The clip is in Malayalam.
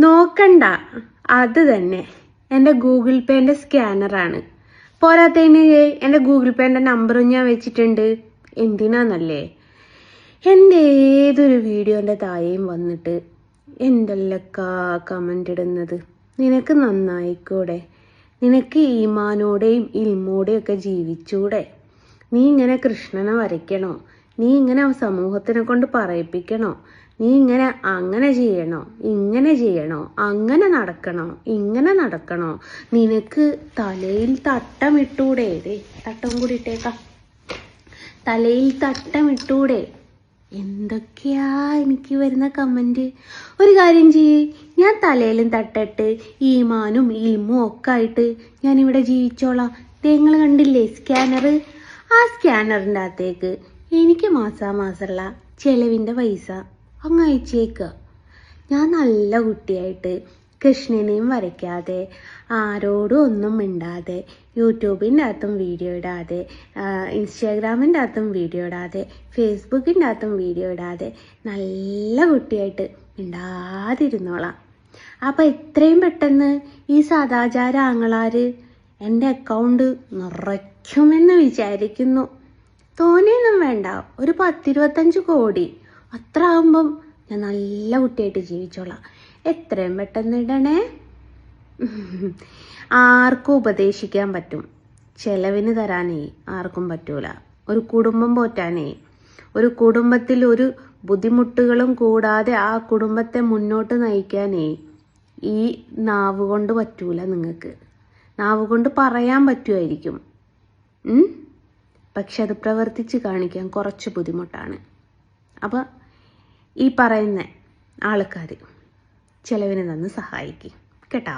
നോക്കണ്ട, അത് തന്നെ എൻ്റെ ഗൂഗിൾ പേൻ്റെ സ്കാനറാണ്. പോരാത്തതിന് എൻ്റെ ഗൂഗിൾ പേൻ്റെ നമ്പറും ഞാൻ വെച്ചിട്ടുണ്ട്. എന്തിനാന്നല്ലേ, എൻ്റെ ഏതൊരു വീഡിയോൻ്റെ താഴെയും വന്നിട്ട് എന്തെല്ലക്കാ കമൻ്റ് ഇടുന്നത്. നിനക്ക് നന്നായിക്കൂടെ? നിനക്ക് ഈമാനോടെയും ഇൽമോടെയും ഒക്കെ ജീവിച്ചൂടെ? നീ ഇങ്ങനെ കൃഷ്ണനെ വരയ്ക്കണോ? നീ ഇങ്ങനെ സമൂഹത്തിനെ കൊണ്ട് പറയിപ്പിക്കണോ? നീ ഇങ്ങനെ അങ്ങനെ ചെയ്യണോ, ഇങ്ങനെ ചെയ്യണോ, അങ്ങനെ നടക്കണോ, ഇങ്ങനെ നടക്കണോ? നിനക്ക് തലയിൽ തട്ടമിട്ടൂടെ? തട്ടം കൂടി ഇട്ടേക്കാം. തലയിൽ തട്ടമിട്ടൂടെ? എന്തൊക്കെയാ എനിക്ക് വരുന്ന കമൻറ്റ്. ഒരു കാര്യം ചെയ്യ്, ഞാൻ തലയിലും തട്ടിട്ട് ഈമാനും ഇൽമും ഒക്കെ ആയിട്ട് ഞാനിവിടെ ജീവിച്ചോളാം. നിങ്ങൾ കണ്ടില്ലേ സ്കാനർ? ആ സ്കാനറിൻ്റെ അകത്തേക്ക് എനിക്ക് മാസാമാസമുള്ള ചെലവിൻ്റെ പൈസ അങ്ങ് അയച്ചേക്കുക. ഞാൻ നല്ല കുട്ടിയായിട്ട് കൃഷ്ണനെയും വരയ്ക്കാതെ, ആരോടും ഒന്നും മിണ്ടാതെ, യൂട്യൂബിൻ്റെ അകത്തും വീഡിയോ ഇടാതെ, ഇൻസ്റ്റാഗ്രാമിൻ്റെ അകത്തും വീഡിയോ ഇടാതെ, ഫേസ്ബുക്കിൻ്റെ അകത്തും വീഡിയോ ഇടാതെ നല്ല കുട്ടിയായിട്ട് മിണ്ടാതിരുന്നോളാം. അപ്പോൾ എത്രയും പെട്ടെന്ന് ഈ സദാചാര ആങ്ങളാർ എൻ്റെ അക്കൗണ്ട് നിറയ്ക്കുമെന്ന് വിചാരിക്കുന്നു. തോനെയൊന്നും വേണ്ട, ഒരു 10-25 കോടി അത്ര ആകുമ്പം ഞാൻ നല്ല കുട്ടിയായിട്ട് ജീവിച്ചോളാം. എത്രയും പെട്ടെന്ന് ഇടണേ. ആർക്കും ഉപദേശിക്കാൻ പറ്റും, ചെലവിന് തരാനേ ആർക്കും പറ്റൂല. ഒരു കുടുംബം പോറ്റാനേ, ഒരു കുടുംബത്തിൽ ഒരു ബുദ്ധിമുട്ടുകളും കൂടാതെ ആ കുടുംബത്തെ മുന്നോട്ട് നയിക്കാനേ ഈ നാവ് കൊണ്ട് പറ്റൂല. നിങ്ങൾക്ക് നാവ് കൊണ്ട് പറയാൻ പറ്റുമായിരിക്കും, പക്ഷെ അത് പ്രവർത്തിച്ച് കാണിക്കാൻ കുറച്ച് ബുദ്ധിമുട്ടാണ്. അപ്പോൾ ഈ പറയുന്ന ആൾക്കാർ ചെലവിന് തന്ന് സഹായിക്കും കേട്ടോ.